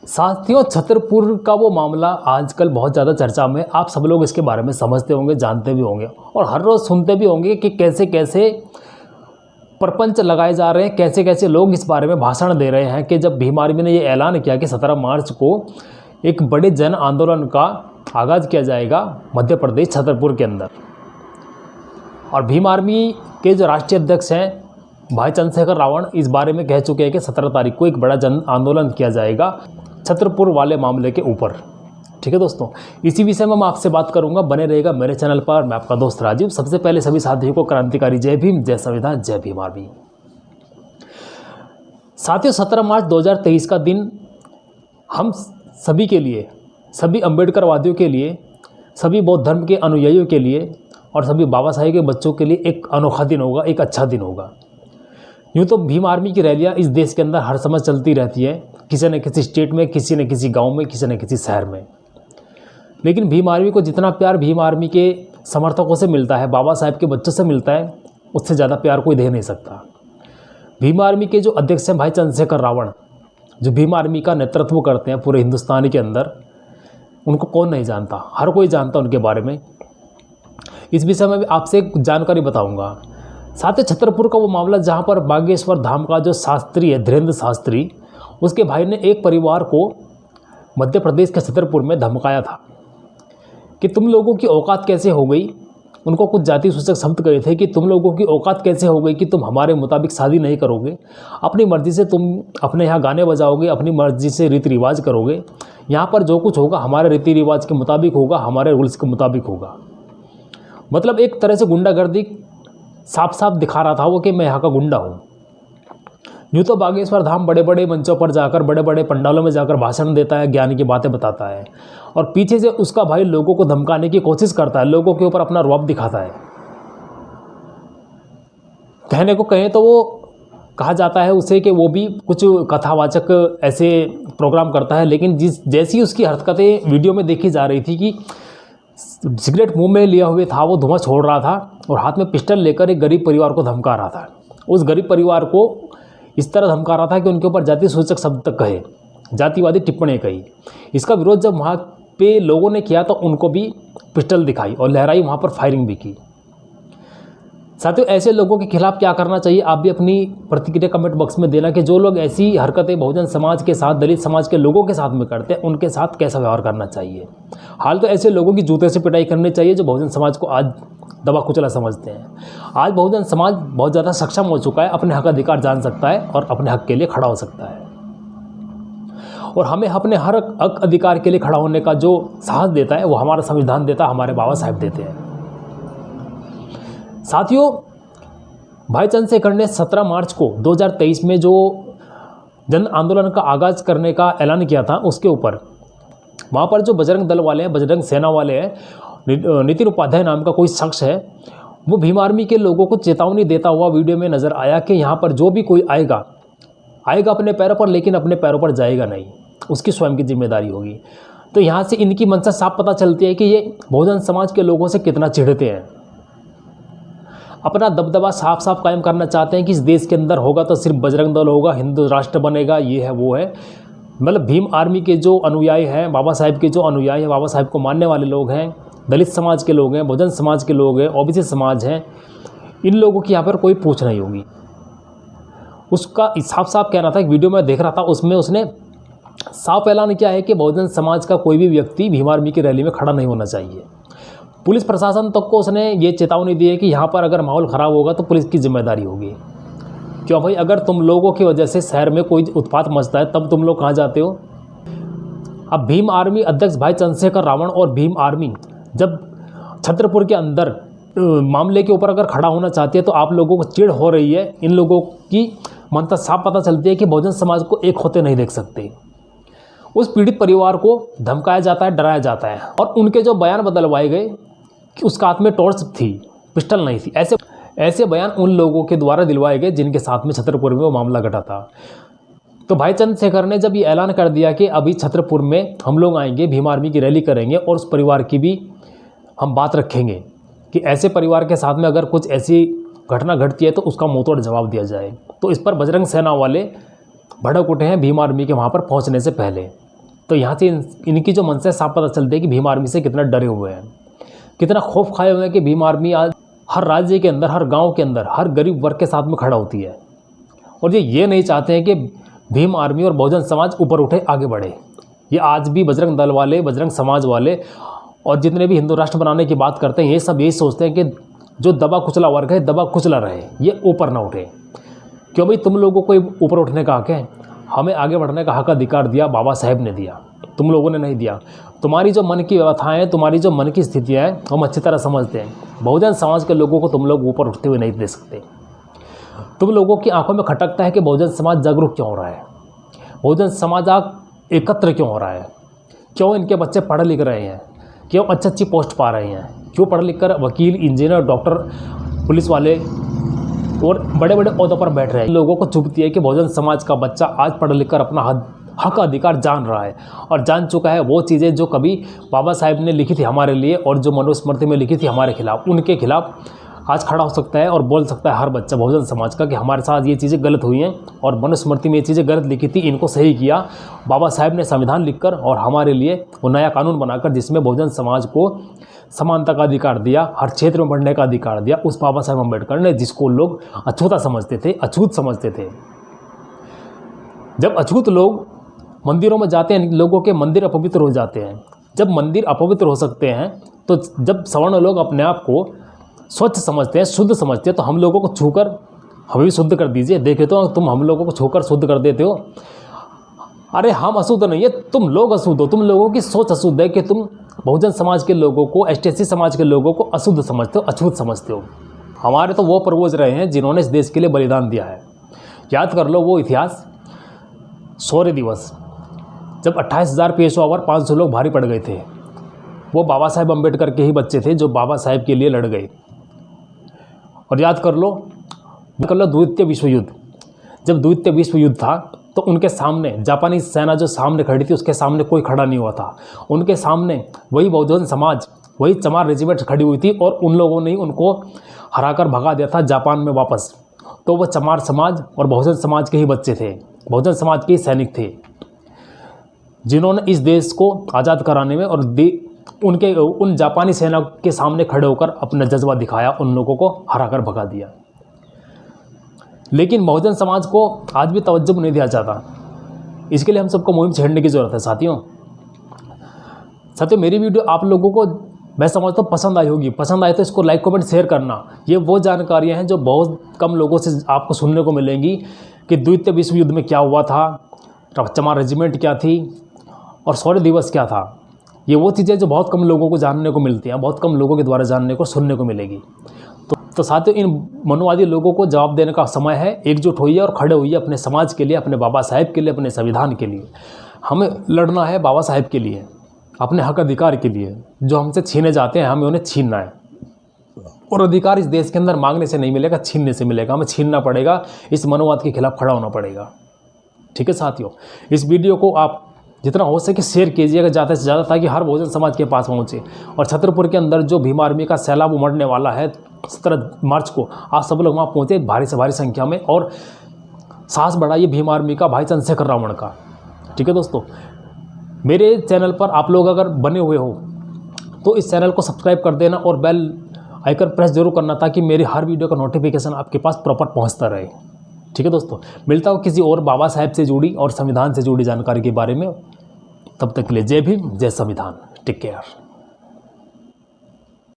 साथियों, छतरपुर का वो मामला आजकल बहुत ज़्यादा चर्चा में, आप सब लोग इसके बारे में समझते होंगे, जानते भी होंगे और हर रोज़ सुनते भी होंगे कि कैसे कैसे प्रपंच लगाए जा रहे हैं, कैसे कैसे लोग इस बारे में भाषण दे रहे हैं कि जब भीम आर्मी ने ये ऐलान किया कि 17 मार्च को एक बड़े जन आंदोलन का आगाज़ किया जाएगा मध्य प्रदेश छतरपुर के अंदर। और भीम आर्मी के जो राष्ट्रीय अध्यक्ष हैं भाई चंद्रशेखर रावण इस बारे में कह चुके हैं कि 17 तारीख को एक बड़ा जन आंदोलन किया जाएगा छतरपुर वाले मामले के ऊपर। ठीक है दोस्तों, इसी विषय में मैं आपसे बात करूंगा, बने रहेगा मेरे चैनल पर। मैं आपका दोस्त राजीव। सबसे पहले सभी साथियों को क्रांतिकारी जय भीम, जय संविधान, जय भीम आर्मी। साथियों, 17 मार्च 2023 का दिन हम सभी के लिए, सभी अम्बेडकरवादियों के लिए, सभी बौद्ध धर्म के अनुयायियों के लिए और सभी बाबा साहेब के बच्चों के लिए एक अनोखा दिन होगा, एक अच्छा दिन होगा। यूँ तो भीम आर्मी की रैलियाँ इस देश के अंदर हर समय चलती रहती है, किसी न किसी स्टेट में, किसी न किसी गांव में, किसी न किसी शहर में। लेकिन भीम आर्मी को जितना प्यार भीम आर्मी के समर्थकों से मिलता है, बाबा साहेब के बच्चों से मिलता है, उससे ज़्यादा प्यार कोई दे नहीं सकता। भीम आर्मी के जो अध्यक्ष हैं भाई चंद्रशेखर रावण, जो भीम आर्मी का नेतृत्व करते हैं पूरे हिंदुस्तान के अंदर, उनको कौन नहीं जानता, हर कोई जानता उनके बारे में। इस विषय में भी आपसे एक जानकारी बताऊँगा। साथ ही छतरपुर का वो मामला जहाँ पर बागेश्वर धाम का जो शास्त्री है धीरेन्द्र शास्त्री, उसके भाई ने एक परिवार को मध्य प्रदेश के छतरपुर में धमकाया था कि तुम लोगों की औकात कैसे हो गई। उनको कुछ जाति सूचक शब्द कहे थे कि तुम लोगों की औकात कैसे हो गई कि तुम हमारे मुताबिक शादी नहीं करोगे, अपनी मर्ज़ी से तुम अपने यहाँ गाने बजाओगे, अपनी मर्ज़ी से रीति रिवाज करोगे, यहाँ पर जो कुछ होगा हमारे रीति रिवाज के मुताबिक होगा, हमारे रूल्स के मुताबिक होगा। मतलब एक तरह से गुंडागर्दी साफ साफ दिखा रहा था वो कि मैं यहाँ का गुंडा हूँ। यूँ तो बागेश्वर धाम बड़े बड़े मंचों पर जाकर, बड़े बड़े पंडालों में जाकर भाषण देता है, ज्ञान की बातें बताता है और पीछे से उसका भाई लोगों को धमकाने की कोशिश करता है, लोगों के ऊपर अपना रौब दिखाता है। कहने को कहें तो वो कहा जाता है उसे कि वो भी कुछ कथावाचक ऐसे प्रोग्राम करता है, लेकिन जैसी उसकी हरकतें वीडियो में देखी जा रही थी कि सिगरेट मुंह में लिया हुए था, वो धुआं छोड़ रहा था और हाथ में पिस्टल लेकर एक गरीब परिवार को धमका रहा था। उस गरीब परिवार को इस तरह धमका रहा था कि उनके ऊपर जाति सूचक शब्द तक कहे, जातिवादी टिप्पणी कही। इसका विरोध जब वहाँ पे लोगों ने किया तो उनको भी पिस्टल दिखाई और लहराई, वहाँ पर फायरिंग भी की। साथियों, ऐसे लोगों के खिलाफ क्या करना चाहिए, आप भी अपनी प्रतिक्रिया कमेंट बॉक्स में देना कि जो लोग ऐसी हरकतें बहुजन समाज के साथ, दलित समाज के लोगों के साथ में करते हैं, उनके साथ कैसा व्यवहार करना चाहिए। हाल तो ऐसे लोगों की जूते से पिटाई करनी चाहिए जो बहुजन समाज को आज दबा कुचला समझते हैं। आज बहुजन समाज बहुत ज़्यादा सक्षम हो चुका है, अपने हक अधिकार जान सकता है और अपने हक के लिए खड़ा हो सकता है। और हमें अपने हर हक अधिकार के लिए खड़ा होने का जो साहस देता है वो हमारा संविधान देता है, हमारे बाबा साहेब देते हैं। साथियों, भाई चंद्रशेखर ने 17 मार्च को 2023 में जो जन आंदोलन का आगाज़ करने का ऐलान किया था, उसके ऊपर वहाँ पर जो बजरंग दल वाले हैं, बजरंग सेना वाले हैं, नितिन उपाध्याय नाम का कोई शख्स है, वो भीम आर्मी के लोगों को चेतावनी देता हुआ वीडियो में नज़र आया कि यहाँ पर जो भी कोई आएगा अपने पैरों पर, लेकिन अपने पैरों पर जाएगा नहीं, उसकी स्वयं की जिम्मेदारी होगी। तो यहाँ से इनकी मंशा साफ पता चलती है कि ये बहुजन समाज के लोगों से कितना चिढ़ते हैं, अपना दबदबा साफ साफ कायम करना चाहते हैं कि इस देश के अंदर होगा तो सिर्फ बजरंग दल होगा, हिंदू राष्ट्र बनेगा, ये है वो है। मतलब भीम आर्मी के जो अनुयायी हैं, बाबा साहेब के जो अनुयायी हैं, बाबा साहेब को मानने वाले लोग हैं, दलित समाज के लोग हैं, बहुजन समाज के लोग हैं, ओबीसी समाज हैं, इन लोगों की यहाँ पर कोई पूछ नहीं होगी। उसका साफ साफ कहना था, एक वीडियो में देख रहा था, उसमें उसने साफ ऐलान किया है कि बहुजन समाज का कोई भी व्यक्ति भीम आर्मी की रैली में खड़ा नहीं होना चाहिए। पुलिस प्रशासन तक को उसने ये चेतावनी दी है कि यहाँ पर अगर माहौल ख़राब होगा तो पुलिस की जिम्मेदारी होगी। क्यों भाई, अगर तुम लोगों की वजह से शहर में कोई उत्पात मचता है तब तुम लोग कहाँ जाते हो। अब भीम आर्मी अध्यक्ष भाई चंद्रशेखर रावण और भीम आर्मी जब छतरपुर के अंदर मामले के ऊपर अगर खड़ा होना चाहती है तो आप लोगों को चिढ़ हो रही है। इन लोगों की मनता साफ पता चलती है कि बहुजन समाज को एक होते नहीं देख सकते। उस पीड़ित परिवार को धमकाया जाता है, डराया जाता है और उनके जो बयान बदलवाए गए कि उसका हाथ में टॉर्च थी, पिस्टल नहीं थी, ऐसे बयान उन लोगों के द्वारा दिलवाए गए जिनके साथ में छतरपुर में वो मामला घटा था। तो भाई चंद्रशेखर ने जब ये ऐलान कर दिया कि अभी छतरपुर में हम लोग आएंगे, भीम आर्मी की रैली करेंगे और उस परिवार की भी हम बात रखेंगे कि ऐसे परिवार के साथ में अगर कुछ ऐसी घटना घटती है तो उसका मुंहतोड़ जवाब दिया जाए। तो इस पर बजरंग सेना वाले भड़क उठे हैं भीम आर्मी के वहाँ पर पहुँचने से पहले। तो यहाँ से इनकी जो मंशा है साफ पता चलती है कि भीम आर्मी से कितना डरे हुए हैं, कितना खौफ खाए हुए हैं कि भीम आर्मी आज हर राज्य के अंदर, हर गांव के अंदर, हर गरीब वर्ग के साथ में खड़ा होती है। और ये नहीं चाहते हैं कि भीम आर्मी और बहुजन समाज ऊपर उठे, आगे बढ़े। ये आज भी बजरंग दल वाले, बजरंग समाज वाले और जितने भी हिंदू राष्ट्र बनाने की बात करते हैं, ये सब यही सोचते हैं कि जो दबा कुचला वर्ग है, दबा कुचला रहे, ये ऊपर ना उठे। क्यों भाई, तुम लोगों को ऊपर उठने का हक है। हमें आगे बढ़ने का हक अधिकार दिया बाबा साहेब ने दिया, तुम लोगों ने नहीं दिया। तुम्हारी जो मन की व्यवस्थाएं हैं, तुम्हारी जो मन की स्थितियाँ हैं, हम अच्छी तरह समझते हैं। बहुजन समाज के लोगों को तुम लोग ऊपर उठते हुए नहीं दे सकते। तुम लोगों की आंखों में खटकता है कि बहुजन समाज जागरूक क्यों हो रहा है, बहुजन समाज आज एकत्र क्यों हो रहा है, क्यों इनके बच्चे पढ़ लिख रहे हैं, क्यों अच्छी अच्छी पोस्ट पा रहे हैं, क्यों पढ़ लिख कर वकील, इंजीनियर, डॉक्टर, पुलिस वाले और बड़े बड़े ओहदों पर बैठ रहे हैं। लोगों को चुभती है कि बहुजन समाज का बच्चा आज पढ़ लिख कर अपना हक अधिकार जान रहा है और जान चुका है वो चीज़ें जो कभी बाबा साहेब ने लिखी थी हमारे लिए और जो मनुस्मृति में लिखी थी हमारे खिलाफ, उनके खिलाफ आज खड़ा हो सकता है और बोल सकता है हर बच्चा बहुजन समाज का कि हमारे साथ ये चीज़ें गलत हुई हैं और मनुस्मृति में ये चीज़ें गलत लिखी थी, इनको सही किया बाबा साहेब ने संविधान लिखकर और हमारे लिए वो नया कानून बनाकर जिसमें बहुजन समाज को समानता का अधिकार दिया, हर क्षेत्र में बढ़ने का अधिकार दिया। उस बाबा साहेब अम्बेडकर ने, जिसको लोग अछूता समझते थे, अछूत समझते थे। जब अछूत लोग मंदिरों में जाते हैं, लोगों के मंदिर अपवित्र हो जाते हैं। जब मंदिर अपवित्र हो सकते हैं तो जब सवर्ण लोग अपने आप को स्वच्छ समझते हैं, शुद्ध समझते हैं, तो हम लोगों को छूकर हमें भी शुद्ध कर दीजिए। देखे तो तुम हम लोगों को छूकर शुद्ध कर देते हो। अरे हम अशुद्ध नहीं है, तुम लोग अशुद्ध हो। तुम लोगों की सोच अशुद्ध है कि तुम बहुजन समाज के लोगों को, एसटीएससी समाज के लोगों को अशुद्ध समझते हो, अछूत समझते हो। हमारे तो वो पूर्वज रहे हैं जिन्होंने इस देश के लिए बलिदान दिया है। याद कर लो वो इतिहास, शौर्य दिवस, जब 28,000 पेशवा 500 लोग भारी पड़ गए थे। वो बाबा साहेब अम्बेडकर के ही बच्चे थे जो बाबा साहेब के लिए लड़ गए। और याद कर लो द्वितीय विश्व युद्ध, जब द्वितीय विश्व युद्ध था तो उनके सामने जापानी सेना जो सामने खड़ी थी, उसके सामने कोई खड़ा नहीं हुआ था। उनके सामने वही बहुजन समाज, वही चमार रेजिमेंट खड़ी हुई थी और उन लोगों ने उनको हराकर भगा दिया था जापान में वापस। तो वो चमार समाज और बहुजन समाज के ही बच्चे थे, बहुजन समाज के ही सैनिक थे, जिन्होंने इस देश को आज़ाद कराने में और उन जापानी सेना के सामने खड़े होकर अपना जज्बा दिखाया, उन लोगों को हराकर भगा दिया। लेकिन बहुजन समाज को आज भी तवज्जो नहीं दिया जाता। इसके लिए हम सबको मुहिम छेड़ने की ज़रूरत है। साथियों, मेरी वीडियो आप लोगों को मैं समझता हूँ पसंद आई होगी। पसंद आए तो इसको लाइक, कमेंट, शेयर करना। ये वो जानकारियाँ हैं जो बहुत कम लोगों से आपको सुनने को मिलेंगी कि द्वितीय विश्व युद्ध में क्या हुआ था, चमार रेजिमेंट क्या थी और शौर्य दिवस क्या था। ये वो चीज़ें जो बहुत कम लोगों को जानने को मिलती हैं, बहुत कम लोगों के द्वारा जानने को, सुनने को मिलेगी। तो साथियों, इन मनुवादी लोगों को जवाब देने का समय है। एकजुट होइए और खड़े होइए अपने समाज के लिए, अपने बाबा साहेब के लिए, अपने संविधान के लिए। हमें लड़ना है बाबा साहेब के लिए, अपने हक अधिकार के लिए जो हमसे छीने जाते हैं, हमें उन्हें छीनना है। और अधिकार इस देश के अंदर मांगने से नहीं मिलेगा, छीनने से मिलेगा। हमें छीनना पड़ेगा, इस मनुवाद के खिलाफ खड़ा होना पड़ेगा। ठीक है साथियों, इस वीडियो को आप जितना हो सके शेयर कीजिएगा ज़्यादा से ज़्यादा, ताकि हर बहुजन समाज के पास पहुँचे। और छतरपुर के अंदर जो भीम आर्मी का सैलाब उमड़ने वाला है 17 मार्च को, आप सब लोग वहाँ पहुँचे भारी से भारी संख्या में और साहस बढ़ाइए भीम आर्मी का, भाई चंद्रशेखर रावण का। ठीक है दोस्तों, मेरे चैनल पर आप लोग अगर बने हुए हो तो इस चैनल को सब्सक्राइब कर देना और बेल आइकन प्रेस जरूर करना, ताकि मेरी हर वीडियो का नोटिफिकेशन आपके पास प्रॉपर पहुँचता रहे। ठीक है दोस्तों, मिलता हूँ किसी और बाबा साहेब से जुड़ी और संविधान से जुड़ी जानकारी के बारे में। तब तक के लिए जय भीम, जय संविधान। Take care.